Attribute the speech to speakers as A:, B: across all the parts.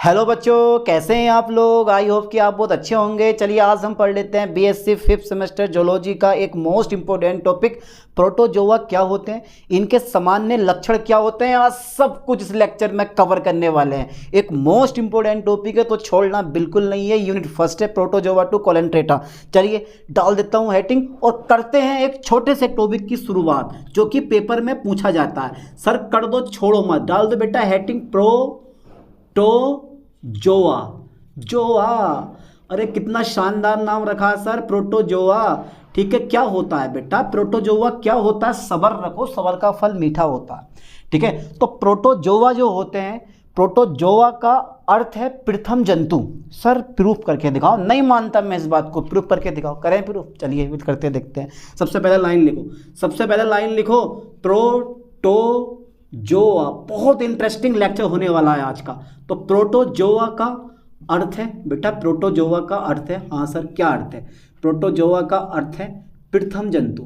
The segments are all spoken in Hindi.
A: हेलो बच्चों, कैसे हैं आप लोग। आई होप कि आप बहुत अच्छे होंगे। चलिए आज हम पढ़ लेते हैं बीएससी 5th सेमेस्टर जूलॉजी का एक मोस्ट इंपॉर्टेंट टॉपिक, प्रोटोजोआ क्या होते हैं, इनके सामान्य लक्षण क्या होते हैं। आज सब कुछ इस लेक्चर में कवर करने वाले हैं। एक मोस्ट इंपॉर्टेंट टॉपिक है तो छोड़ना बिल्कुल नहीं है। यूनिट फर्स्ट है प्रोटोजोआ टू कोलेंट्रेटा। चलिए डाल देता हूँ हेडिंग और करते हैं एक छोटे से टॉपिक की शुरुआत जो कि पेपर में पूछा जाता है। सर कर दो, छोड़ो मत, डाल दो बेटा हेडिंग प्रोटोजोआ। जोआ, अरे कितना शानदार नाम रखा सर, प्रोटोजोआ। ठीक है, क्या होता है बेटा प्रोटोजोआ, क्या होता है। सबर रखो, सबर का फल मीठा होता है। ठीक है, तो प्रोटोजोआ जो होते हैं, प्रोटोजोआ का अर्थ है प्रथम जंतु। सर प्रूफ करके दिखाओ, नहीं मानता मैं इस बात को, प्रूफ करके दिखाओ। करें प्रूफ, चलिए करते देखते हैं। सबसे पहले लाइन लिखो, सबसे पहले लाइन लिखो प्रोटोजोआ। बहुत इंटरेस्टिंग लेक्चर होने वाला है आज का। तो प्रोटोजोआ का अर्थ है बेटा, प्रोटोजोआ का अर्थ है, हाँ सर क्या अर्थ है। प्रोटोजोआ का अर्थ है प्रथम जंतु,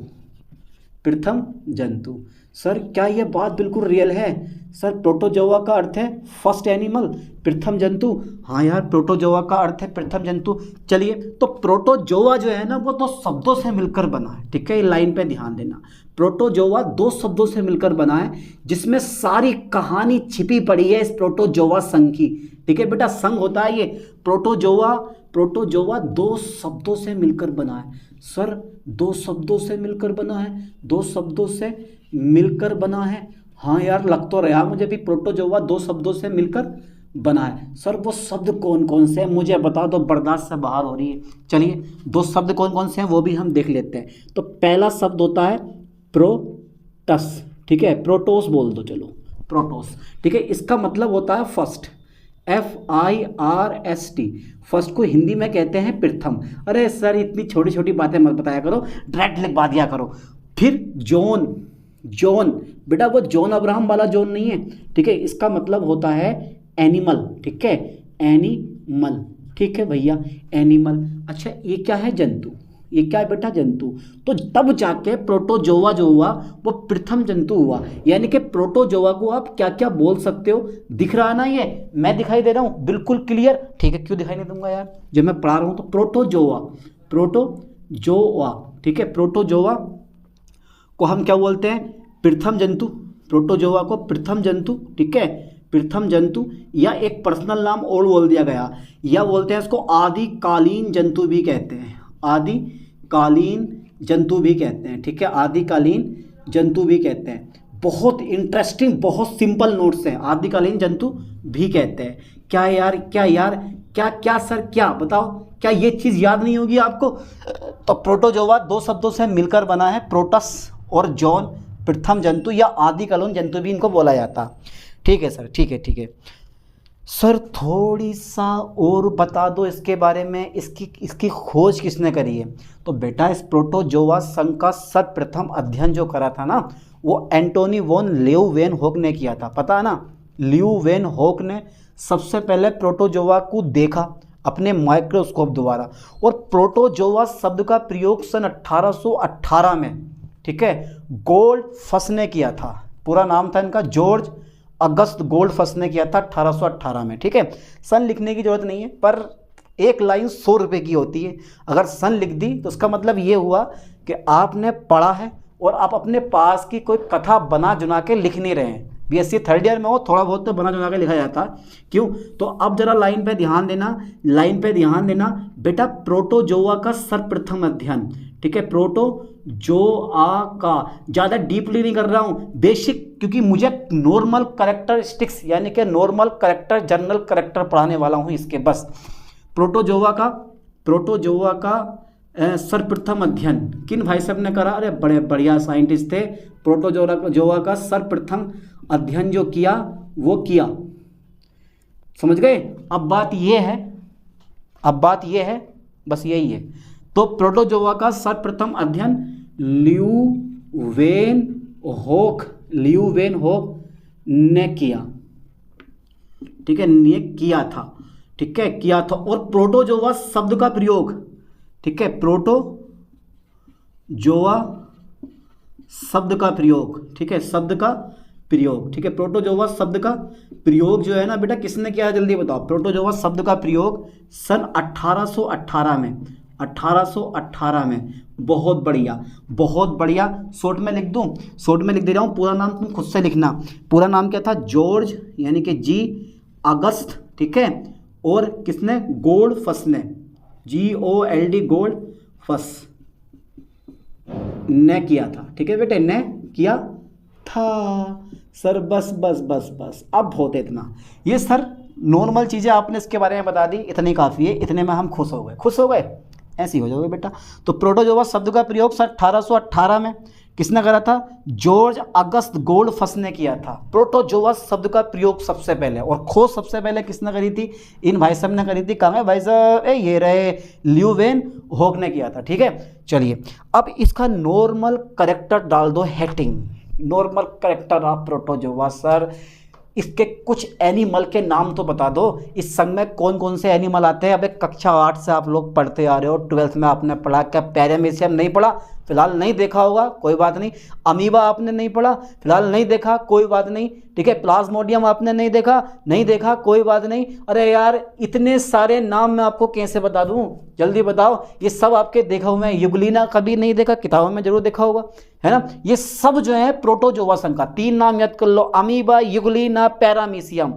A: प्रथम जंतु। सर क्या ये बात बिल्कुल रियल है। सर प्रोटोजोआ का अर्थ है फर्स्ट एनिमल, प्रथम जंतु। हाँ यार, प्रोटोजोआ का अर्थ है प्रथम जंतु। चलिए, तो प्रोटोजोआ जो है ना वो दो शब्दों से मिलकर बना है। ठीक है, लाइन पे ध्यान देना। प्रोटोजोआ दो शब्दों से मिलकर बना है जिसमें सारी कहानी छिपी पड़ी है इस प्रोटोजोआ संघ की। ठीक है बेटा, संघ होता है ये प्रोटोजोआ। प्रोटोजोआ दो शब्दों से मिलकर बना है। सर दो शब्दों से मिलकर बना है, दो शब्दों से मिलकर बना है। हाँ यार, लग तो रहा मुझे भी प्रोटोजोआ दो शब्दों से मिलकर बना है। सर वो शब्द कौन कौन से हैं मुझे बता दो, बर्दाश्त से बाहर हो रही है। चलिए दो शब्द कौन कौन से हैं वो भी हम देख लेते हैं। तो पहला शब्द होता है प्रोटस। ठीक है, प्रोटोस बोल दो, चलो प्रोटोस। ठीक है, इसका मतलब होता है फर्स्ट, FIRST। फर्स्ट को हिंदी में कहते हैं प्रथम। अरे सर इतनी छोटी छोटी बातें मत बताया करो, डायरेक्ट लिखवा दिया करो। फिर जॉन, जॉन बेटा वो जॉन अब्राहम वाला जॉन नहीं है। ठीक है, इसका मतलब होता है एनिमल। ठीक है, एनिमल। ठीक है भैया, एनिमल। अच्छा ये क्या है, जंतु। ये क्या है बेटा, जंतु। तो तब जाके प्रोटोजोआ जो हुआ वो प्रथम जंतु हुआ। यानी कि प्रोटोजोआ को आप क्या क्या बोल सकते हो, दिख रहा है ना, ये मैं दिखाई दे रहा हूँ बिल्कुल क्लियर। ठीक है, क्यों दिखाई नहीं दूंगा यार, जब मैं पढ़ा रहा हूँ। तो प्रोटोजोआ, प्रोटोजोआ। ठीक है, प्रोटोजोआ को हम क्या बोलते हैं, प्रथम जंतु। प्रोटोजोआ को प्रथम जंतु। ठीक है, प्रथम जंतु, या एक पर्सनल नाम और बोल दिया गया, या बोलते हैं इसको आदिकालीन जंतु भी कहते हैं, आदिकालीन जंतु भी कहते हैं। ठीक है, आदिकालीन जंतु भी कहते हैं। बहुत इंटरेस्टिंग, बहुत सिंपल नोट्स हैं, आदिकालीन जंतु भी कहते हैं। क्या यार, क्या यार, क्या क्या सर, क्या बताओ, क्या ये चीज़ याद नहीं होगी आपको। तो प्रोटोजोआ दो शब्दों से मिलकर बना है, प्रोटस और जॉन, प्रथम जंतु या आदिकालीन जंतु भी इनको बोला जाता। ठीक है सर, ठीक है ठीक है। सर थोड़ी सा और बता दो इसके बारे में, इसकी खोज किसने करी है। तो बेटा इस प्रोटोजोआ संघ का सर्वप्रथम अध्ययन जो करा था ना वो एंटोनी वॉन ल्यूवेनहोक ने किया था। पता है ना, ल्यूवेनहोक ने सबसे पहले प्रोटोजोआ को देखा अपने माइक्रोस्कोप द्वारा। और प्रोटोजोआ शब्द का प्रयोग सन 1818 में, ठीक है, गोल्डफस ने किया था। पूरा नाम था इनका जॉर्ज अगस्त गोल्डफस ने किया था 1818 में। ठीक है, सन लिखने की जरूरत नहीं है, पर एक लाइन 100 रुपये की होती है। अगर सन लिख दी तो उसका मतलब ये हुआ कि आपने पढ़ा है और आप अपने पास की कोई कथा बना जुना के लिख नहीं रहे हैं। बीएससी थर्ड ईयर में हो, थोड़ा बहुत तो बना जुना के लिखा जाता है। क्यों, तो अब जरा लाइन पे ध्यान देना, लाइन पे ध्यान देना बेटा। प्रोटोजोआ का सर्वप्रथम अध्ययन, ठीक है, प्रोटोजोआ का, ज़्यादा डीपली नहीं कर रहा हूँ, बेसिक, क्योंकि मुझे नॉर्मल कैरेक्टरिस्टिक्स यानी कि नॉर्मल कैरेक्टर, जनरल कैरेक्टर पढ़ाने वाला हूँ इसके, बस। प्रोटोजोआ का सर्वप्रथम अध्ययन किन भाई साहब ने करा। अरे बड़े बढ़िया साइंटिस्ट थे। प्रोटोजोआ का सर्वप्रथम अध्ययन जो किया वो किया, समझ गए। अब बात ये है, अब बात ये है, बस यही है। तो प्रोटोजोआ का सर्वप्रथम अध्ययन ल्यूवेनहोक ने किया। ठीक है, ने किया था। ठीक है, किया था। और प्रोटोजोआ शब्द का प्रयोग, ठीक है, प्रोटोजोआ शब्द का प्रयोग, ठीक है, शब्द का प्रयोग, ठीक है। प्रोटोजोआ शब्द का प्रयोग जो है ना बेटा किसने किया है, जल्दी बताओ। प्रोटोजोआ शब्द का प्रयोग सन 1818 में, 1818 में। बहुत बढ़िया, बहुत बढ़िया। शॉर्ट में लिख दूं, शॉर्ट में लिख दे रहा हूँ, पूरा नाम तुम खुद से लिखना। पूरा नाम क्या था, जॉर्ज यानी कि जी अगस्त, ठीक है। और किसने, गोल्डफस ने, GOLD गोल्डफस ने किया था, ठीक है बेटे, ने किया था सर। बस बस बस बस, अब बहुत है इतना। ये सर नॉर्मल चीज़ें आपने इसके बारे में बता दी, इतनी काफ़ी है, इतने में हम खुश हो गए, खुश हो गए, ऐसे ही हो जाओगे बेटा। तो प्रोटोजोआ शब्द का प्रयोग सर 1818 में किसने करा था, जॉर्ज अगस्त गोल्डफस ने किया था। प्रोटोजोआ शब्द का प्रयोग सबसे पहले और खोज सबसे पहले किसने करी थी, इन भाई साहब ने करी थी। कहाँ है भाई साहब, ये रहे, ल्यूवेनहोक ने किया था, ठीक है। चलिए अब इसका नॉर्मल करेक्टर डाल दो, hating, normal character of protozoa. Sir इसके कुछ एनिमल के नाम तो बता दो, इस संघ में कौन कौन से एनिमल आते हैं। अब कक्षा 8 से आप लोग पढ़ते आ रहे हो, 12th में आपने पढ़ा, क्या पैरामीशियम नहीं पढ़ा, फिलहाल नहीं देखा होगा, कोई बात नहीं। अमीबा आपने नहीं पढ़ा, फिलहाल नहीं देखा, कोई बात नहीं, ठीक है। प्लाज्मोडियम आपने नहीं देखा, कोई बात नहीं। अरे यार इतने सारे नाम मैं आपको कैसे बता दूं, जल्दी बताओ। ये सब आपके देखा हुआ है, युगलीना कभी नहीं देखा, किताबों में जरूर देखा होगा, है ना। ये सब जो है प्रोटोजोआ संघ का, 3 नाम याद कर लो, अमीबा, युगलीना, पैरामीशियम,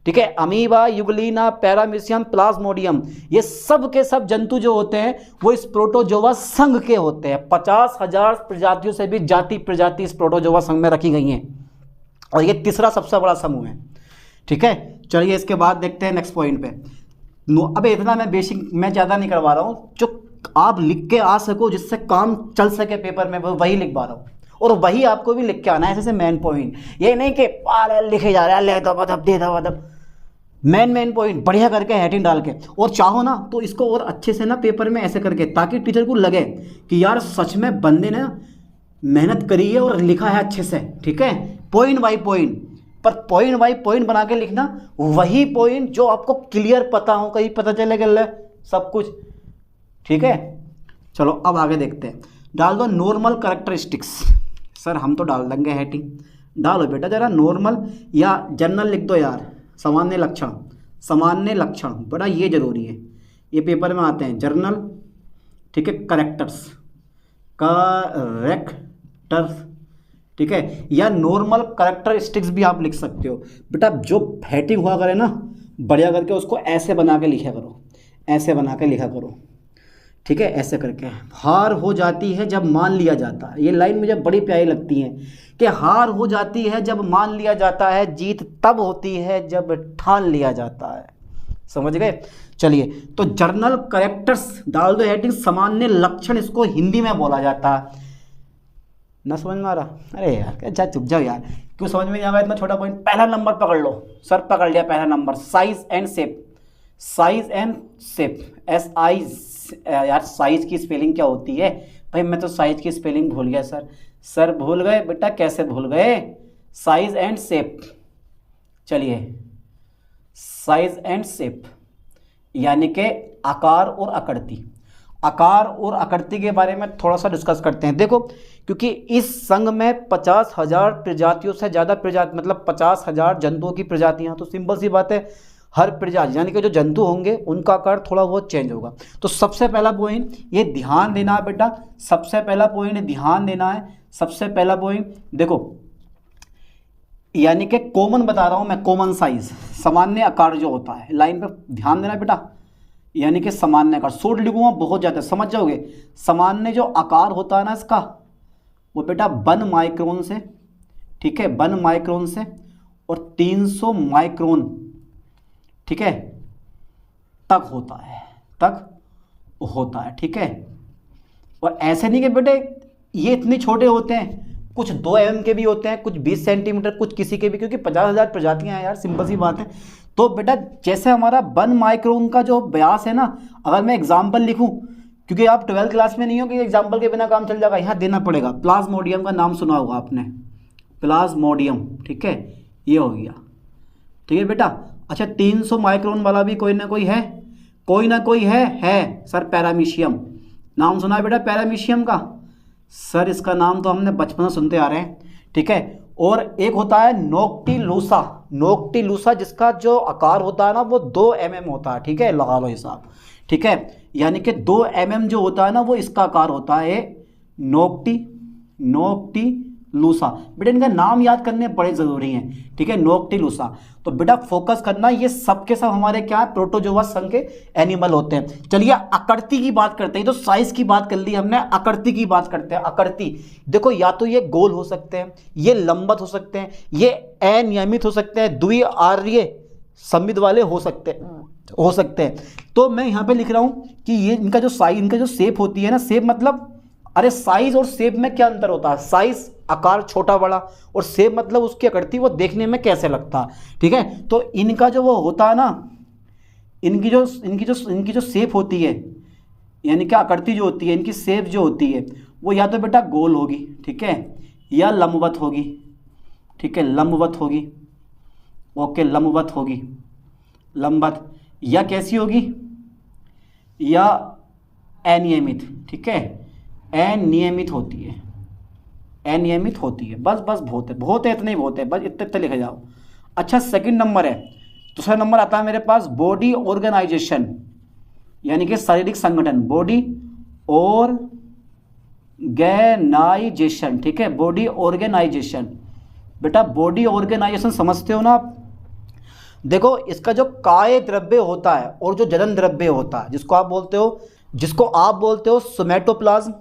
A: ठीक है। अमीबा, युगलीना, पैरामीशियम, प्लाज्मोडियम, ये सब के सब जंतु जो होते हैं वो इस प्रोटोजोआ संघ के होते हैं। 50,000 प्रजातियों से भी जाति प्रजाति इस प्रोटोजोआ संघ में रखी गई हैं और ये तीसरा सबसे बड़ा समूह है, ठीक है। चलिए इसके बाद देखते हैं नेक्स्ट पॉइंट पे। अब इतना मैं बेसिक मैं ज़्यादा नहीं करवा रहा हूँ, जो आप लिख के आ सको, जिससे काम चल सके पेपर में, वही लिखवा रहा हूँ और वही आपको भी लिख के आना है, ऐसे मेन पॉइंट। ये नहीं कि लिखे जा रहा है, ले दो मतलब दे दो मतलब, मेन पॉइंट बढ़िया करके हेडिंग डाल के। और चाहो ना तो इसको और अच्छे से ना पेपर में ऐसे करके, ताकि टीचर को लगे कि यार सच में बंदे ने मेहनत करी है और लिखा है अच्छे से, ठीक है। पॉइंट बाय पॉइंट, पर पॉइंट बाय पॉइंट बना के लिखना, वही पॉइंट जो आपको क्लियर पता हो, कहीं पता चले गल सब कुछ, ठीक है। चलो अब आगे देखते हैं। डाल दो नॉर्मल कैरेक्टरिस्टिक्स। सर हम तो डाल देंगे हेडिंग, डालो बेटा जरा नॉर्मल या जनरल लिख दो यार। सामान्य लक्षण, सामान्य लक्षण बड़ा ये जरूरी है, ये पेपर में आते हैं। जर्नल, ठीक है, करेक्टर्स, ठीक है, या नॉर्मल कैरेक्टरिस्टिक्स भी आप लिख सकते हो बेटा। जो हेडिंग हुआ करे ना बढ़िया करके, उसको ऐसे बना के लिखा करो, ऐसे बना के लिखा करो, ठीक है, ऐसे करके। हार हो जाती है जब मान लिया जाता है, ये लाइन मुझे बड़ी प्यारी लगती है कि हार हो जाती है जब मान लिया जाता है, जीत तब होती है जब ठान लिया जाता है। समझ गए। चलिए तो जर्नल कैरेक्टर्स डाल दो हेडिंग। सामान्य लक्षण इसको हिंदी में बोला जाता है। ना समझ में आ रहा, अरे यार क्या चुप जाओ यार, क्यों समझ में नहीं आ रहा इतना छोटा पॉइंट। पहला नंबर पकड़ लो सर, पकड़ लिया पहला number, size and shape. Size and shape, यार साइज की स्पेलिंग क्या होती है भाई, मैं तो साइज की स्पेलिंग भूल गया सर। सर भूल गए बेटा, कैसे भूल गए, साइज एंड शेप। चलिए साइज एंड शेप यानी कि आकार और आकृति। आकार और आकृति के बारे में थोड़ा सा डिस्कस करते हैं। देखो क्योंकि इस संघ में 50,000 प्रजातियों से ज़्यादा प्रजाति, मतलब 50,000 जंतुओं की प्रजातियां, तो सिंपल सी बात है हर प्रजाति यानी कि जो जंतु होंगे उनका आकार थोड़ा बहुत चेंज होगा। तो सबसे पहला पॉइंट ये ध्यान देना है बेटा, सबसे पहला पॉइंट ध्यान देना है। सबसे पहला पॉइंट देखो, यानी कि कॉमन बता रहा हूं मैं, कॉमन साइज, सामान्य आकार जो होता है, लाइन पर ध्यान देना बेटा, यानी कि सामान्य आकार। शॉर्ट लिखूंगा बहुत ज़्यादा समझ जाओगे। सामान्य जो आकार होता है ना इसका, वो बेटा 1 माइक्रोन से, ठीक है, 1 माइक्रोन से और 300 माइक्रोन, ठीक है, तक होता है, ठीक है। और ऐसे नहीं कि बेटे ये इतने छोटे होते हैं, कुछ 2 mm के भी होते हैं, कुछ 20 सेंटीमीटर, कुछ किसी के भी, क्योंकि 50,000 प्रजातियां हैं यार, सिंपल सी बात है। तो बेटा जैसे हमारा 1 माइक्रोन का जो व्यास है ना, अगर मैं एग्जाम्पल लिखूं, क्योंकि आप 12th क्लास में नहीं हो कि एग्जाम्पल के बिना काम चल जाएगा, यहाँ देना पड़ेगा। प्लाज्मोडियम का नाम सुना होगा आपने, प्लाज्मोडियम, ठीक है, ये हो गया, ठीक है बेटा। अच्छा 300 माइक्रोन वाला भी कोई ना कोई है, कोई ना कोई है सर, पैरामीशियम, नाम सुना है बेटा पैरामीशियम का। सर इसका नाम तो हमने बचपन से सुनते आ रहे हैं, ठीक है। और एक होता है नोक्टिलूसा, नोक्टिलूसा जिसका जो आकार होता है ना वो 2 mm होता है, ठीक है, लगा लो हिसाब, ठीक है, यानी कि 2 mm जो होता है ना वो इसका आकार होता है नोक्टिलूसा। बेटा इनका नाम याद करने बड़े ज़रूरी हैं, ठीक है, नोक्टिलूसा। तो बेटा फोकस करना, ये सब के सब हमारे क्या है, प्रोटोजोआ संघ के एनिमल होते हैं। चलिए आकृति की बात करते हैं, तो साइज की बात कर ली हमने, आकृति की बात करते हैं। आकृति देखो, या तो ये गोल हो सकते हैं, ये लंबवत हो सकते हैं, ये अनियमित हो सकते हैं, द्विआर्य सममित वाले हो सकते हैं। तो मैं यहाँ पे लिख रहा हूँ कि ये इनका जो साइज, इनका जो शेप होती है ना, शेप मतलब, अरे साइज और शेप में क्या अंतर होता है? साइज आकार छोटा बड़ा, और शेप मतलब उसकी आकृति वो देखने में कैसे लगता है, ठीक है। तो इनका जो वो होता है ना, इनकी जो शेप होती है, यानी कि आकृति जो होती है, इनकी शेप जो होती है वो या तो बेटा गोल होगी, ठीक है, या लंबवत होगी, ठीक है, लंबवत होगी, ओके, लंबवत होगी, लंबवत, या कैसी होगी, या अनियमित, ठीक है, अनियमित होती है, अनियमित होती है। बस बहुत है, इतने ही बहुत है, बस इतने लिखे जाओ। अच्छा, सेकंड नंबर है, दूसरा नंबर आता है मेरे पास बॉडी ऑर्गेनाइजेशन, यानी कि शारीरिक संगठन, बॉडी ऑर्गेनाइजेशन, ठीक है, बॉडी ऑर्गेनाइजेशन। बेटा बॉडी ऑर्गेनाइजेशन समझते हो ना आप? देखो, इसका जो काय द्रव्य होता है और जो जनन द्रव्य होता है, जिसको आप बोलते हो सोमेटोप्लाज्म,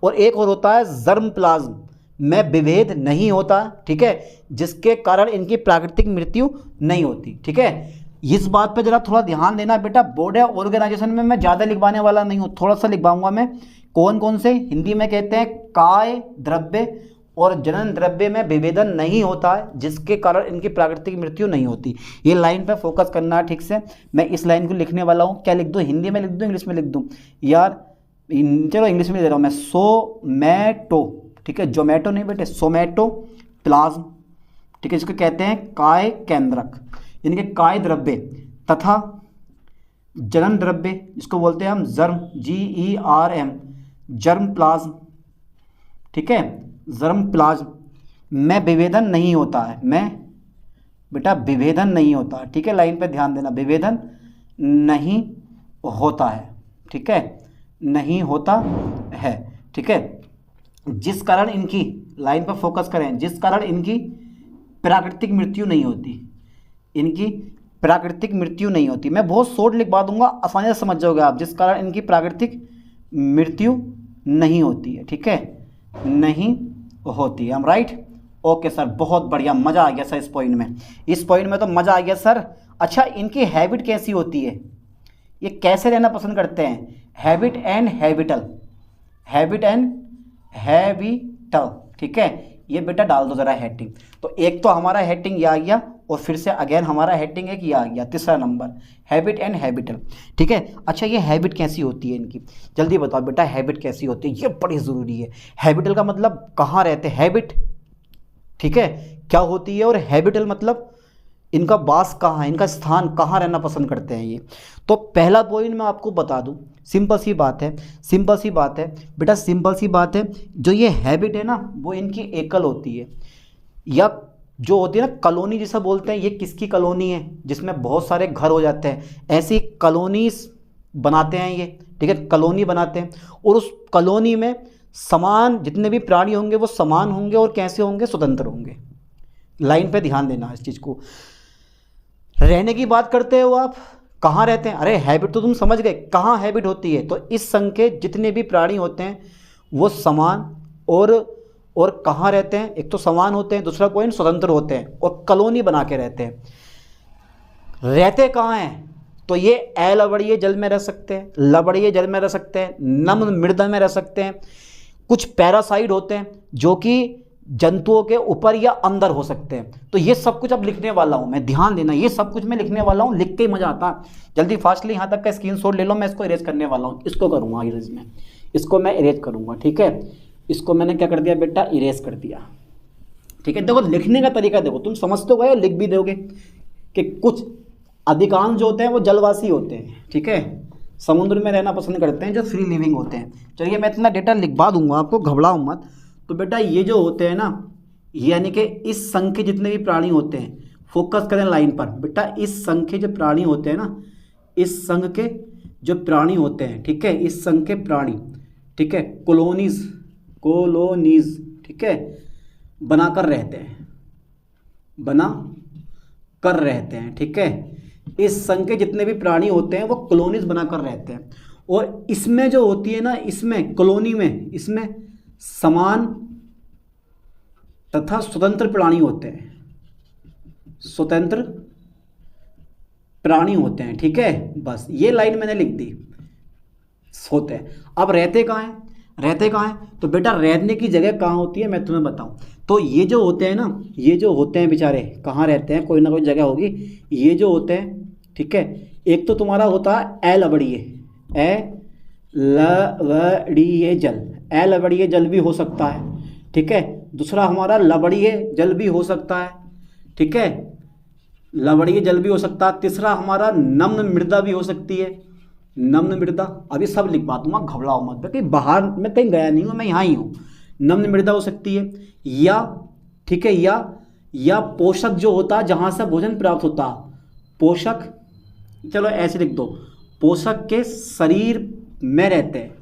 A: और एक और होता है जर्मप्लाज्म, में विभेद नहीं होता, ठीक है, जिसके कारण इनकी प्राकृतिक मृत्यु नहीं होती, ठीक है। इस बात पे जरा थोड़ा ध्यान देना बेटा। बॉडी ऑर्गेनाइजेशन में मैं ज़्यादा लिखवाने वाला नहीं हूँ, थोड़ा सा लिखवाऊंगा मैं। कौन कौन से हिंदी में कहते हैं काय द्रव्य और जनन द्रव्य में विभेदन नहीं होता है, जिसके कारण इनकी प्राकृतिक मृत्यु नहीं होती। ये लाइन पे फोकस करना है ठीक से। मैं इस लाइन को लिखने वाला हूँ, क्या लिख दूँ, हिंदी में लिख दूँ, इंग्लिश में लिख दूँ यार? चलो इंग्लिश में दे रहा हूँ मैं, सोमैटो, ठीक है, जोमेटो नहीं बेटे, सोमेटो प्लाज्म, ठीक है, जिसको कहते हैं काय केंद्रक, यानी कि काय द्रव्य, तथा जनन द्रव्य जिसको बोलते हैं हम जर्म, GERM, जर्म प्लाज्म, ठीक है, जर्म प्लाज्म में विभेदन नहीं होता है, में बेटा विभेदन नहीं होता, ठीक है, लाइन पे ध्यान देना, विभेदन नहीं होता है, ठीक है, नहीं होता है, ठीक है, जिस कारण इनकी, लाइन पर फोकस करें, जिस कारण इनकी प्राकृतिक मृत्यु नहीं होती, इनकी प्राकृतिक मृत्यु नहीं होती। मैं बहुत शॉर्ट लिखवा दूंगा, आसानी से समझ जाओगे आप, जिस कारण इनकी प्राकृतिक मृत्यु नहीं होती है, ठीक है, नहीं होती है। हम राइट, ओके सर, बहुत बढ़िया, मज़ा आ गया सर इस पॉइंट में, इस पॉइंट में तो मज़ा आ गया सर। अच्छा, इनकी हैबिट कैसी होती है, ये कैसे रहना पसंद करते हैं? हैबिट एंड हैबिटल, हैबिट एंड हैबिटल, ठीक है, ये बेटा डाल दो जरा हेडिंग। तो एक तो हमारा हेडिंग ये आ गया, और फिर से अगेन हमारा हेडिंग एक ये आ गया, तीसरा नंबर, हैबिट एंड हैबिटल, ठीक है। अच्छा, ये हैबिट कैसी होती है इनकी, जल्दी बताओ बेटा, हैबिट कैसी होती है, ये बड़ी ज़रूरी है। हैबिटल का मतलब कहाँ रहते हैं, हैबिट, ठीक है, क्या होती है, और हैबिटल मतलब इनका वास कहाँ है, इनका स्थान कहाँ रहना पसंद करते हैं ये। तो पहला पॉइंट मैं आपको बता दूं, सिंपल सी बात है, सिंपल सी बात है बेटा, सिंपल सी बात है, जो ये हैबिट है ना वो इनकी एकल होती है, या जो होती है ना कॉलोनी जिसे बोलते हैं, ये किसकी कॉलोनी है, जिसमें बहुत सारे घर हो जाते हैं, ऐसी कॉलोनीज बनाते हैं ये, ठीक है, कॉलोनी बनाते हैं, और उस कॉलोनी में समान जितने भी प्राणी होंगे वो समान होंगे, और कैसे होंगे, स्वतंत्र होंगे। लाइन पे ध्यान देना इस चीज़ को। रहने की बात करते हो आप, कहाँ रहते हैं, अरे हैबिट तो तुम समझ गए, कहाँ हैबिट होती है, तो इस संघ के जितने भी प्राणी होते हैं वो समान और कहाँ रहते हैं, एक तो समान होते हैं, दूसरा पॉइंट स्वतंत्र होते हैं, और कॉलोनी बना के रहते हैं। रहते कहाँ हैं, तो ये अलवणीय जल में रह सकते हैं, लवणीय जल में रह सकते हैं, नम्र मृदा में रह सकते हैं, कुछ पैरासाइट होते हैं जो कि जंतुओं के ऊपर या अंदर हो सकते हैं। तो ये सब कुछ अब लिखने वाला हूँ मैं, ध्यान देना, ये सब कुछ मैं लिखने वाला हूँ, लिख के ही मजा आता है। जल्दी फास्टली यहाँ तक का स्क्रीनशॉट ले लो, मैं इसको इरेज करने वाला हूँ, इसको करूँगा इरेज में, इसको मैं इरेज करूँगा, ठीक है, इसको मैंने क्या कर दिया बेटा, इरेज कर दिया, ठीक है। देखो लिखने का तरीका देखो, तुम समझते हो, लिख भी दोगे कि कुछ अधिकांश जो होते हैं वो जलवासी होते हैं, ठीक है, समुद्र में रहना पसंद करते हैं, जो फ्री लिविंग होते हैं। चलिए मैं इतना डेटा लिखवा दूंगा आपको, घबराओ मत। तो बेटा ये जो होते हैं ना, यानी कि इस संघ के जितने भी प्राणी होते हैं, फोकस करें लाइन पर बेटा, इस संघ के जो प्राणी होते हैं ना, इस संघ के जो प्राणी होते हैं, ठीक है, इस संघ के प्राणी, ठीक है, कॉलोनीज, ठीक है, बनाकर रहते हैं, बना कर रहते हैं, ठीक है। इस संघ के जितने भी प्राणी होते हैं वो कॉलोनीज बनाकर रहते हैं। और इसमें जो होती है ना, इसमें कॉलोनी में, इसमें समान तथा स्वतंत्र प्राणी होते हैं, स्वतंत्र प्राणी होते हैं, ठीक है। बस ये लाइन मैंने लिख दी, होते हैं। अब रहते कहाँ हैं, रहते कहाँ हैं, तो बेटा रहने की जगह कहाँ होती है मैं तुम्हें बताऊं। तो ये जो होते हैं ना, ये जो होते हैं बेचारे कहाँ रहते हैं, कोई ना कोई जगह होगी। ये जो होते हैं, ठीक है, एक तो तुम्हारा होता है लवड़िए, लवड़िए जल, लवड़िए जल भी हो सकता है, ठीक है। दूसरा हमारा लवड़िए जल भी हो सकता है, ठीक है, लवड़िए जल भी हो सकता है। तीसरा हमारा नम्न मृदा भी हो सकती है, नम्न मृदा। अभी सब लिखवा दूंगा, घबराओ मत, कि बाहर मैं कहीं गया नहीं हूँ, मैं यहाँ ही हूँ। नम्न मृदा हो सकती है, या ठीक है, या पोषक जो होता है जहाँ से भोजन प्राप्त होता है, पोषक, चलो ऐसे लिख दो, पोषक के शरीर में रहते हैं,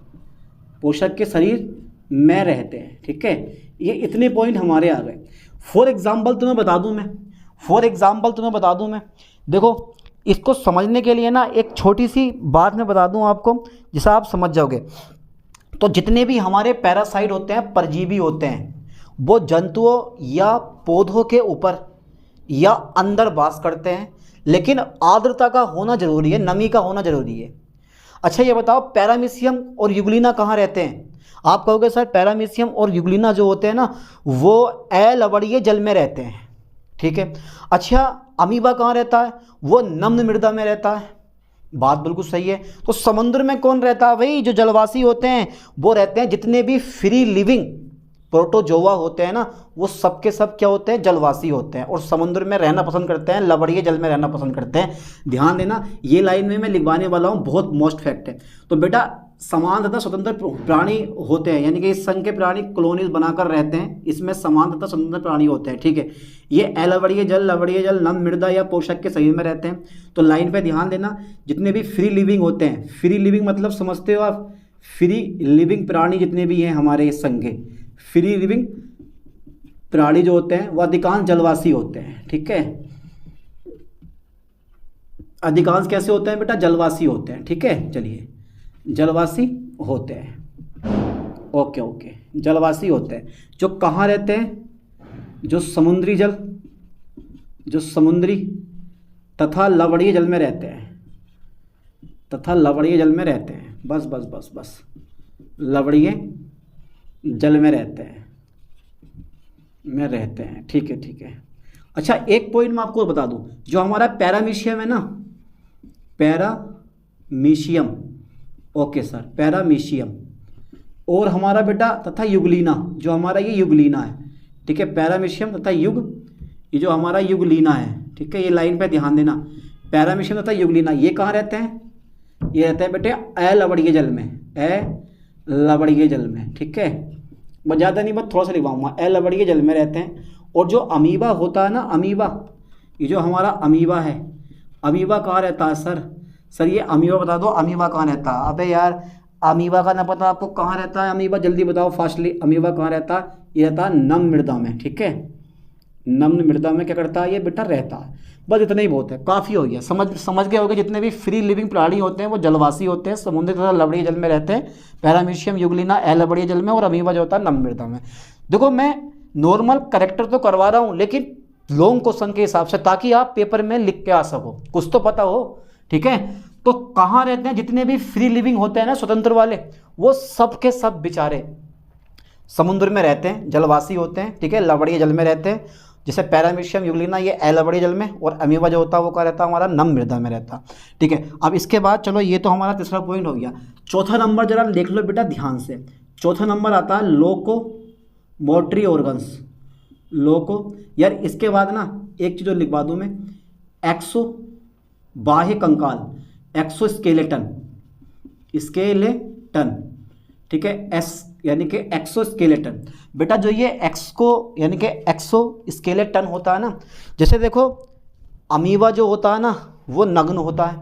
A: पोषक के शरीर में रहते हैं, ठीक है। ये इतने पॉइंट हमारे आ गए। फॉर एग्जाम्पल तुम्हें बता दूं मैं, देखो इसको समझने के लिए ना एक छोटी सी बात मैं बता दूं आपको, जिसे आप समझ जाओगे। तो जितने भी हमारे पैरासाइट होते हैं, परजीवी होते हैं, वो जंतुओं या पौधों के ऊपर या अंदर वास करते हैं, लेकिन आर्द्रता का होना जरूरी है, नमी का होना जरूरी है। अच्छा ये बताओ, पैरामीशियम और युग्लिना कहाँ रहते हैं? आप कहोगे सर पैरामीशियम और युग्लिना जो होते हैं ना, वो लवड़ीय जल में रहते हैं, ठीक है। अच्छा अमीबा कहाँ रहता है? वो नम्न मृदा में रहता है, बात बिल्कुल सही है। तो समुद्र में कौन रहता है भाई? जो जलवासी होते हैं वो रहते हैं। जितने भी फ्री लिविंग प्रोटोजोआ होते हैं ना, वो सब के सब क्या होते हैं? जलवासी होते हैं, और समुद्र में रहना पसंद करते हैं, लवड़ीय जल में रहना पसंद करते हैं। ध्यान देना, ये लाइन में मैं लिखवाने वाला हूँ, बहुत मोस्ट फैक्ट है। तो बेटा समान तथा स्वतंत्र प्राणी होते हैं, यानी कि इस संघ के प्राणी कॉलोनीज बनाकर रहते हैं, इसमें समान तथा स्वतंत्र प्राणी होते हैं, ठीक है। ये लवड़ीय जल, नम मृदा या पोषक के शरीर में रहते हैं। तो लाइन पे ध्यान देना, जितने भी फ्री लिविंग होते हैं, फ्री लिविंग मतलब समझते हो आप? फ्री लिविंग प्राणी जितने भी हैं हमारे इस संघ के, फ्री लिविंग प्राणी जो होते हैं वो अधिकांश जलवासी होते हैं, ठीक है। अधिकांश कैसे होते हैं बेटा? जलवासी होते हैं, ठीक है। चलिए, जलवासी होते हैं, ओके ओके, जलवासी होते हैं। जो कहाँ रहते हैं? जो समुद्री जल, जो समुद्री तथा लवड़ीय जल में रहते हैं, तथा लवड़ीय जल में रहते हैं, बस बस बस बस, लवड़ीय जल में रहते हैं, ठीक है ठीक है। अच्छा एक पॉइंट मैं आपको बता दूं, जो हमारा पैरामीशियम है ना, पैरामीशियम, ओके सर, पैरामीशियम, और हमारा बेटा तथा युगलीना, जो हमारा ये युगलीना है, ठीक है। पैरामीशियम तथा ये जो हमारा युगलीना है, ठीक है। ये लाइन पे ध्यान देना, पैरामीशियम तथा युगलीना ये कहाँ रहते हैं? ये रहते हैं बेटे लवड़ीय जल में, लवड़ीय जल में, ठीक है। मैं ज़्यादा नहीं, बस थोड़ा सा लिखवाऊंगा, लवड़ीय जल में रहते हैं। और जो अमीबा होता है ना, अमीबा, ये जो हमारा अमीबा है, अमीबा कहाँ रहता है सर? सर ये अमीबा बता दो, अमीबा कहाँ रहता है? अबे यार अमीबा का ना पता आपको, कहाँ रहता है अमीबा? जल्दी बताओ फास्टली, अमीबा कहाँ रहता है? ये रहता है नम मृदा में, ठीक है। नम्न मृदा में क्या करता है ये बेटा? रहता है। बस इतना ही बहुत है, काफ़ी हो गया, समझ गए होगे। जितने भी फ्री लिविंग प्राणी होते हैं वो जलवासी होते हैं, समुद्री तथा लवड़ीय जल में रहते हैं। पैरामीशियम, युगलिना लवड़ीय जल में, और अमीबा जो होता है नम्न मृदा में। देखो मैं नॉर्मल करेक्टर तो करवा रहा हूँ, लेकिन लॉन्ग क्वेश्चन के हिसाब से, ताकि आप पेपर में लिख के आ सको, कुछ तो पता हो, ठीक है। तो कहाँ रहते हैं? जितने भी फ्री लिविंग होते हैं ना, स्वतंत्र वाले, वो सब के सब बेचारे समुद्र में रहते हैं, जलवासी होते हैं, ठीक है। लवड़ीय जल में रहते हैं, जैसे पैरामीशियम, युगलिना ये लवड़ीय जल में, और अमीबा जो होता है वो क्या रहता है? हमारा नम मृदा में रहता, ठीक है। अब इसके बाद चलो, ये तो हमारा तीसरा पॉइंट हो गया। चौथा नंबर जरा देख लो बेटा ध्यान से। चौथा नंबर आता है लोको मोटरी ऑर्गन्स, लोको। यार इसके बाद ना एक चीज़ और लिखवा दूँ मैं, एक्सो बाह्य कंकाल, एक्सोस्केलेटन, स्केलेटन, ठीक है, एस यानी कि एक्सोस्केलेटन। बेटा जो ये एक्सको यानी कि एक्सोस्केलेटन होता है ना, जैसे देखो अमीबा जो होता है ना वो नग्न होता है,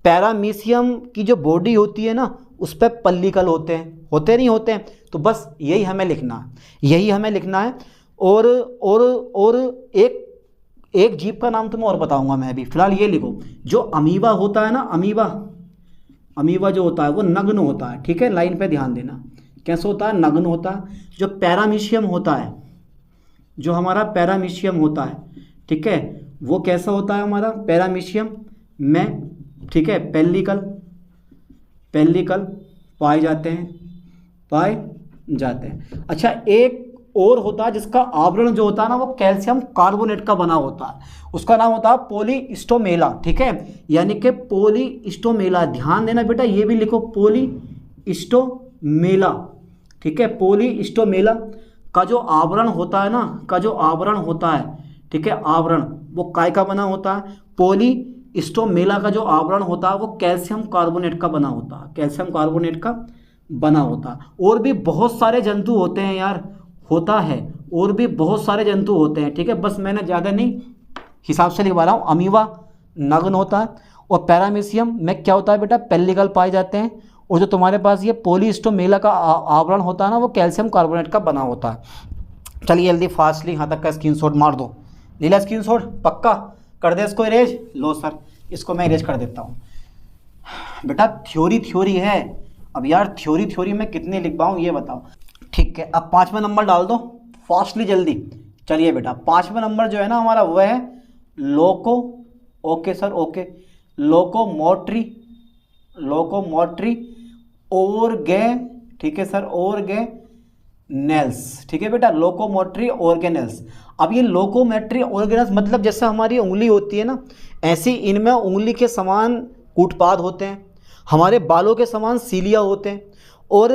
A: पैरामीशियम की जो बॉडी होती है ना उस पर पल्लिकल होते नहीं होते हैं। तो बस यही हमें लिखना है, यही हमें लिखना है। और एक जीव का नाम तुम्हें और बताऊंगा मैं अभी, फिलहाल ये लिखो, जो अमीबा होता है ना, अमीबा जो होता है वो नग्न होता है, ठीक है, लाइन पे ध्यान देना, कैसे होता है, नग्न होता है। जो पैरामीशियम होता है, जो हमारा पैरामीशियम होता है, ठीक है, वो कैसा होता है हमारा पैरामीशियम में, ठीक है, पेल्लिकल पाए जाते हैं। अच्छा, एक और होता है जिसका आवरण जो होता है ना वो कैल्शियम कार्बोनेट का बना होता है, उसका नाम होता है पॉलीस्टोमेला, ठीक है, यानी कि पॉलीस्टोमेला। ध्यान देना बेटा, ये भी लिखो पॉलीस्टोमेला, ठीक है। पॉलीस्टोमेला का जो आवरण होता है ना, ठीक है, आवरण वो काय का बना होता है, पॉलीस्टोमेला का जो आवरण होता है वो कैल्शियम कार्बोनेट का बना होता है, और भी बहुत सारे जंतु होते हैं यार, और भी बहुत सारे जंतु होते हैं, ठीक है, बस मैंने ज़्यादा नहीं हिसाब से लिखवा रहा हूँ। अमीबा नग्न होता है, और पैरामीशियम में क्या होता है बेटा, पेल्लिकल पाए जाते हैं, और जो तुम्हारे पास ये पॉलीस्टोमेला का आवरण होता है ना वो कैल्शियम कार्बोनेट का बना होता है। चलिए जल्दी फास्टली यहाँ तक का स्क्रीनशॉट मार दो, नीला स्क्रीनशॉट पक्का कर दे इसको इरेज। लो सर, इसको मैं इरेज कर देता हूँ। बेटा थ्योरी है, अब यार थ्योरी में कितने लिख पाऊँ ये बताओ, ठीक है। अब 5वां नंबर डाल दो फास्टली जल्दी। चलिए बेटा 5वां नंबर जो है ना हमारा वह है ओके सर, ओके, लोकोमोटरी ठीक है सर, ऑर्गेनेल्स, ठीक है बेटा, लोकोमोटरी ऑर्गेनेल्स। अब ये लोकोमोटरी ऑर्गेनेल्स मतलब जैसे हमारी उंगली होती है ना, ऐसी इनमें उंगली के समान कूटपाद होते हैं, हमारे बालों के समान सीलिया होते हैं, और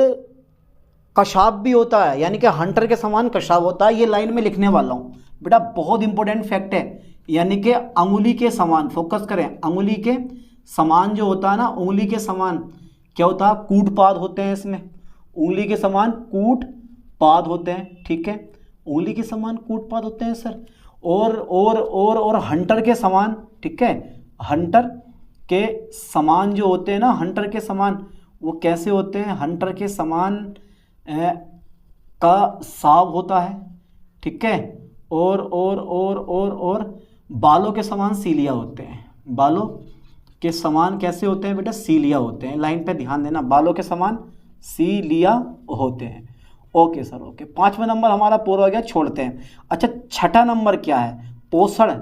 A: कशाब भी होता है, यानी कि हंटर के समान कशाब होता है। ये लाइन में लिखने वाला हूँ बेटा, बहुत इंपॉर्टेंट फैक्ट है, यानी कि अंगुली के समान, फोकस करें, अंगुली के समान जो होता है ना, उंगली के समान क्या होता है, कूटपाद होते हैं इसमें, उंगली के समान कूटपाद होते हैं, ठीक है, उंगली के समान कूटपाद होते हैं सर, और हंटर के समान, ठीक है, हंटर के समान जो होते हैं ना, हंटर के समान वो कैसे होते हैं, हंटर के समान का साव होता है, ठीक है, और बालों के समान सीलिया होते हैं, बालों के समान कैसे होते हैं बेटा, सीलिया होते हैं, लाइन पे ध्यान देना, बालों के समान सीलिया होते हैं। ओके सर, ओके, 5वां नंबर हमारा पूरा हो गया, छोड़ते हैं। अच्छा 6ठा नंबर क्या है, पोषण,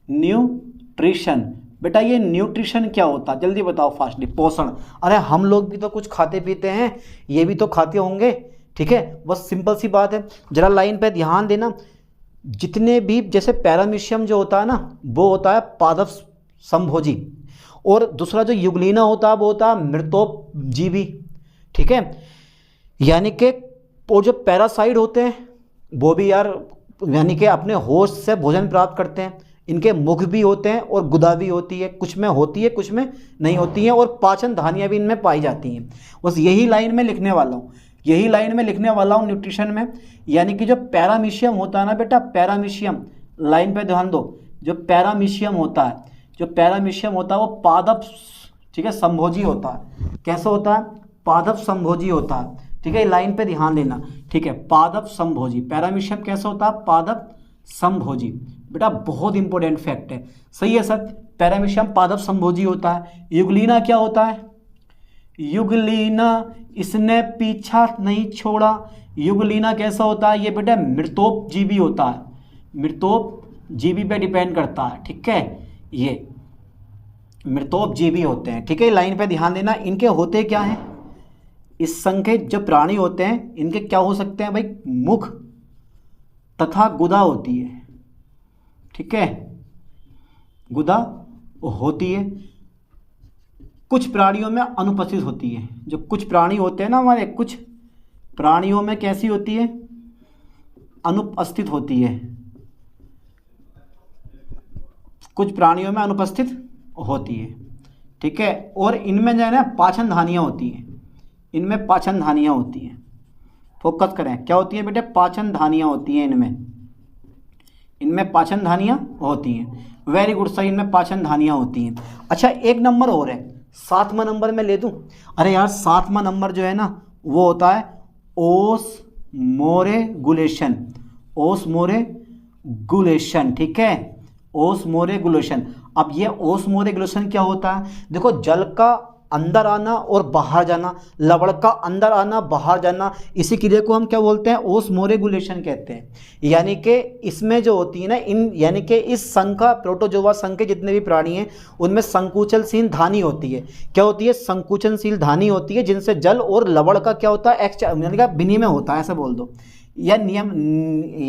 A: न्यूट्रिशन। बेटा ये न्यूट्रिशन क्या होता है, जल्दी बताओ फास्टली। पोषण, अरे हम लोग भी तो कुछ खाते पीते हैं, ये भी तो खाते होंगे, ठीक है, बस सिंपल सी बात है, जरा लाइन पे ध्यान देना। जितने भी जैसे पैरामीशियम जो होता है ना वो होता है पादप संभोजी, और दूसरा जो युगलीना होता है वो होता है मृतोपजीवी, ठीक है, यानी कि वो जो पैरासाइट होते हैं वो भी यार यानी कि अपने होस्ट से भोजन प्राप्त करते हैं, इनके मुख भी होते हैं और गुदा भी होती है, कुछ में होती है कुछ में नहीं होती है, और पाचन धानियाँ भी इनमें पाई जाती हैं। बस यही लाइन में लिखने वाला हूँ, न्यूट्रिशन में, यानी कि जो पैरामीशियम होता है ना बेटा, पैरामीशियम, लाइन पे ध्यान दो, जो पैरामीशियम होता है वो पादप, ठीक है, संभोजी होता है। कैसा होता है, पादप संभोजी होता है, ठीक है, लाइन पे ध्यान देना, ठीक है, पादप संभोजी, पैरामीशियम कैसा होता है, पादप संभोजी। बेटा बहुत इंपॉर्टेंट फैक्ट है, सही है सर, पैरामीशियम पादप संभोजी होता है। युगलीना क्या होता है, युगलीना इसने पीछा नहीं छोड़ा, युगलीना कैसा होता है, ये बेटा मृतोपजीवी होता है, मृतोपजीवी पे डिपेंड करता है, ठीक है, ये मृतोपजीवी होते हैं, ठीक है, लाइन पे ध्यान देना। इनके होते क्या हैं, इस संख्य जो प्राणी होते हैं इनके क्या हो सकते हैं भाई, मुख तथा गुदा होती है, ठीक है, गुदा होती है, कुछ प्राणियों में अनुपस्थित होती है। जो कुछ प्राणी होते हैं ना हमारे, कुछ प्राणियों में कैसी होती है, अनुपस्थित होती है, कुछ प्राणियों में अनुपस्थित होती है, ठीक है, और इनमें जो है ना पाचन धानियाँ होती हैं, इनमें पाचन धानियाँ होती हैं। फोकस करें, क्या होती हैं बेटे? पाचन धानियाँ होती हैं इनमें पाचन धानियाँ होती हैं। वेरी गुड सर, इनमें पाचन धानियाँ होती हैं। अच्छा एक नंबर और है, 7वां नंबर मैं ले दूं? अरे यार 7वां नंबर जो है ना वो होता है ओस्मोरेगुलेशन। ओस्मोरेगुलेशन, ठीक है, ओस्मोरेगुलेशन। अब ये ओस्मोरेगुलेशन क्या होता है? देखो, जल का अंदर आना और बाहर जाना, लवण का अंदर आना बाहर जाना, इसी क्रिया को हम क्या बोलते हैं? ओस्मोरेगुलेशन कहते हैं। यानी कि इसमें जो होती है ना, यानी कि इस संघ का, प्रोटोजोआ संघ के जितने भी प्राणी हैं उनमें संकुचनशील धानी होती है। क्या होती है? संकुचनशील धानी होती है, जिनसे जल और लवण का क्या होता है? यानी कि विनिमय होता है, ऐसे बोल दो, या नियम,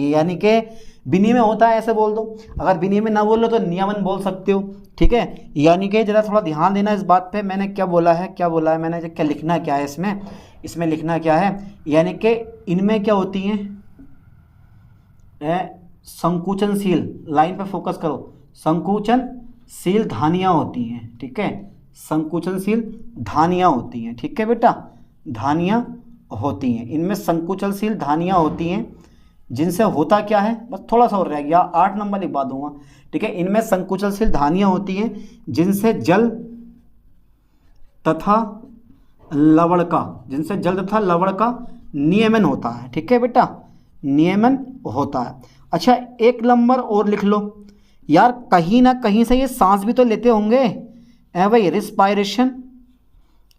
A: यानी कि विनिमय होता है, ऐसे बोल दो। अगर विनिमय ना बोलो तो नियमन बोल सकते हो, ठीक है। यानी कि जरा थोड़ा ध्यान देना इस बात पे, मैंने क्या बोला है मैंने, क्या लिखना क्या है इसमें लिखना क्या है? यानी कि इनमें क्या होती हैं? संकुचनशील, लाइन पे फोकस करो, संकुचनशील धानियाँ होती हैं, ठीक है, संकुचनशील धानियाँ होती हैं, ठीक है बेटा, धानियाँ होती हैं। इनमें संकुचनशील धानियाँ होती हैं, जिनसे होता क्या है? बस थोड़ा सा और रह गया, 8 नंबर लिखवा दूंगा, ठीक है। इनमें संकुचनशील धानियाँ होती हैं, जिनसे जल तथा लवण का नियमन होता है, ठीक है बेटा, नियमन होता है। अच्छा एक नंबर और लिख लो यार, कहीं ना कहीं से ये सांस भी तो लेते होंगे भाई, रिस्पायरेशन,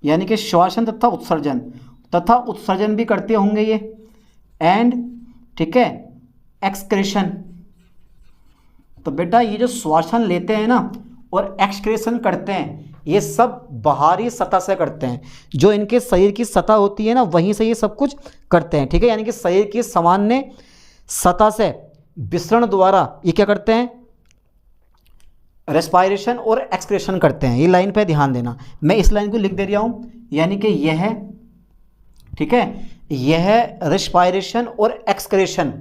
A: यानी कि श्वासन तथा उत्सर्जन भी करते होंगे ये, एंड, ठीक है, एक्सक्रेशन। तो बेटा ये जो श्वासन लेते हैं ना और एक्सक्रेशन करते हैं, ये सब बाहरी सतह से करते हैं। जो इनके शरीर की सतह होती है ना, वहीं से ये सब कुछ करते हैं, ठीक है। यानी कि शरीर की सामान्य सतह से विसरण द्वारा ये क्या करते हैं? रेस्पायरेशन और एक्सक्रेशन करते हैं। ये लाइन पे ध्यान देना, मैं इस लाइन को लिख दे रहा हूँ, यानी कि यह, ठीक है, यह रेस्पायरेशन और एक्सक्रेशन,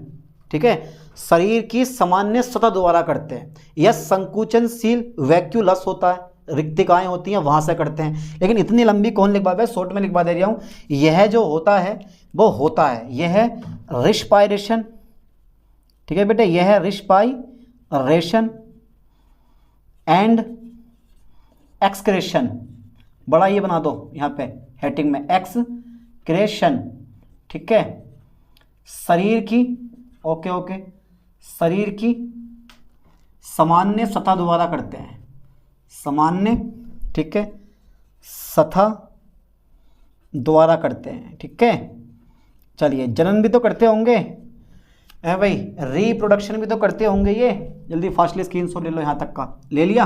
A: ठीक है, शरीर की सामान्य सतह द्वारा करते हैं। यह संकुचनशील वैक्यूलस होता है, रिक्तिकाएं होती हैं वहां से करते हैं। लेकिन इतनी लंबी कौन लिखवा है? शॉर्ट में लिखवा दे रहा हूं। यह जो होता है वो होता है, यह रेस्पायरेशन, ठीक है बेटा, यह रेस्पायरेशन एंड एक्सक्रेशन, बड़ा ये बना दो यहाँ पे हेडिंग में, एक्सक्रेशन, ठीक है, शरीर की, ओके, शरीर की सामान्य सतह द्वारा करते हैं, सामान्य, ठीक है, सतह द्वारा करते हैं, ठीक है। चलिए, जनन भी तो करते होंगे भाई, रिप्रोडक्शन भी तो करते होंगे ये। जल्दी फास्टली स्क्रीनशॉट ले लो, यहाँ तक का ले लिया?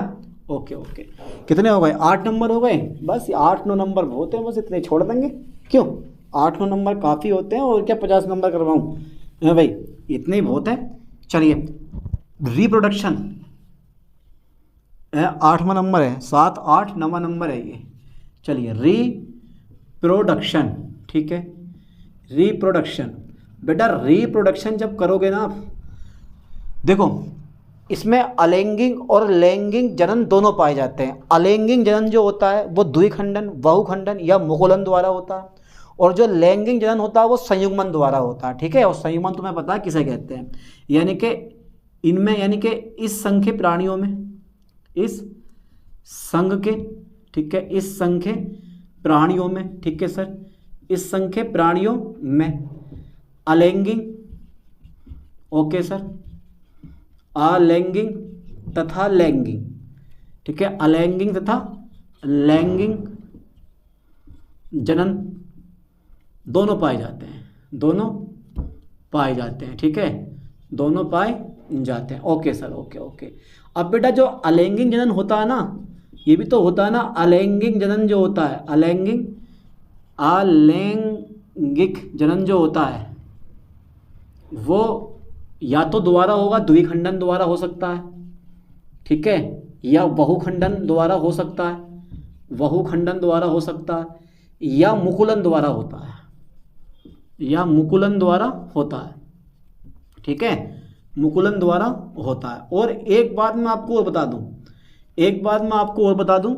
A: ओके, कितने हो गए? 8 नंबर हो गए। बस 8-9 नंबर बहुत हैं, बस इतने छोड़ देंगे, क्यों? 8-9 नंबर काफ़ी होते हैं, और क्या 50 नंबर करवाऊँ भाई? इतने ही बहुत है। चलिए, रिप्रोडक्शन 8वां नंबर है, 7, 8, 9वां नंबर है ये। चलिए, रिप्रोडक्शन, ठीक है, रिप्रोडक्शन। बेटा रिप्रोडक्शन जब करोगे ना, देखो इसमें अलैंगिक और लैंगिक जनन दोनों पाए जाते हैं। अलैंगिक जनन जो होता है वो द्विखंडन, बहुखंडन या मुकुलन द्वारा होता है, और जो लैंगिक जनन होता है वो संयुग्मन द्वारा होता है, ठीक है। और संयुग्मन तुम्हें पता है किसे कहते हैं? यानी कि इनमें, यानी कि इस संघ के प्राणियों में, इस संघ के, ठीक है, इस संघ के प्राणियों में, ठीक है सर, इस संघ के प्राणियों में अलैंगिक, ओके सर, अलैंगिक तथा लैंगिक, ठीक है, अलैंगिक तथा लैंगिक जनन दोनों पाए जाते हैं, दोनों पाए जाते हैं, ठीक है, दोनों पाए जाते हैं। Okay sir, okay. अब बेटा जो अलैंगिक जनन होता है ना, ये भी तो होता है ना, अलैंगिक जनन जो होता है, अलैंगिक जनन जो होता है वो या तो द्वारा होगा, द्विखंडन द्वारा हो सकता है, ठीक है, या बहुखंडन द्वारा हो सकता है, बहुखंडन द्वारा हो सकता है, या मुकुलन द्वारा होता है, या मुकुलन द्वारा होता है, ठीक है, मुकुलन द्वारा होता है। और एक बात मैं आपको और बता दूं,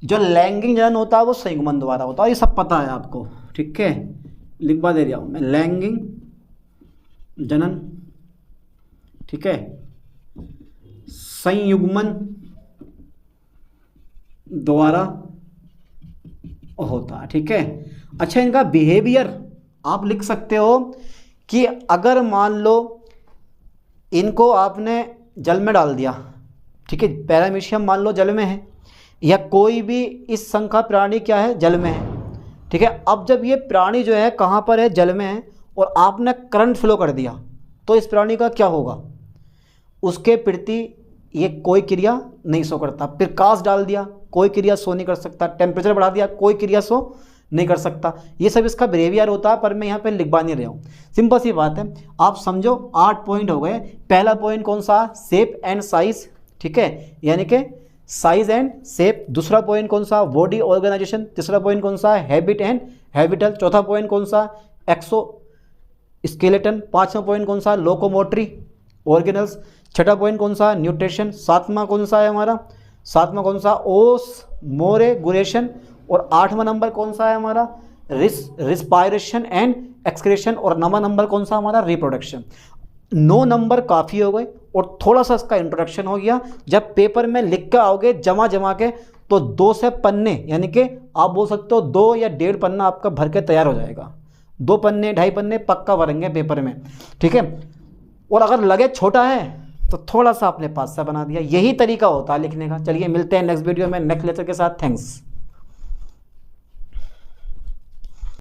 A: जो लैंगिक जनन होता है वो संयुग्मन द्वारा होता है, ये सब पता है आपको, ठीक है, लिखवा दे रहा हूँ मैं, लैंगिक जनन, ठीक है, संयुग्मन द्वारा होता है, ठीक है। अच्छा, इनका बिहेवियर आप लिख सकते हो कि अगर मान लो इनको आपने जल में डाल दिया, ठीक है, पैरामीशियम मान लो जल में है, या कोई भी इस संघ का प्राणी क्या है, जल में है, ठीक है। अब जब ये प्राणी जो है कहाँ पर है, जल में है, और आपने करंट फ्लो कर दिया, तो इस प्राणी का क्या होगा, उसके प्रति ये कोई क्रिया नहीं शो करता। प्रकाश डाल दिया, कोई क्रिया शो नहीं कर सकता। टेम्परेचर बढ़ा दिया, कोई क्रिया शो नहीं कर सकता। ये सब इसका बिहेवियर होता है, पर मैं यहाँ पे लिखवा नहीं रहा हूँ, सिंपल सी बात है, आप समझो। 8 पॉइंट हो गए। पहला पॉइंट कौन सा, शेप एंड साइज, ठीक है, यानी कि साइज एंड शेप। दूसरा पॉइंट कौन सा, बॉडी ऑर्गेनाइजेशन। तीसरा पॉइंट कौन सा, हैबिट एंड हैबिटल। चौथा पॉइंट कौन सा, एक्सो स्केलेटन। पांचवा पॉइंट कौन सा, लोकोमोटरी ऑर्गेनल्स। छठा पॉइंट कौन सा, न्यूट्रिशन। सातवां कौन सा है हमारा, सातवां कौन सा, ओस्मोरेगुलेशन। और आठवां नंबर कौन सा है हमारा, रिस्पायरेशन एंड एक्सक्रेशन। और नवा नंबर कौन सा हमारा, रिप्रोडक्शन। 9 नंबर काफ़ी हो गए और थोड़ा सा इसका इंट्रोडक्शन हो गया। जब पेपर में लिख के आओगे जमा के, तो 2 से पन्ने, यानी कि आप बोल सकते हो 2 या 1.5 पन्ना आपका भर के तैयार हो जाएगा। 2 पन्ने 2.5 पन्ने पक्का भरेंगे पेपर में, ठीक है। और अगर लगे छोटा है तो थोड़ा सा अपने पास से बना दिया। यही तरीका होता है लिखने का। चलिए मिलते हैं नेक्स्ट वीडियो में नेक्स्ट लेक्चर के साथ। थैंक्स।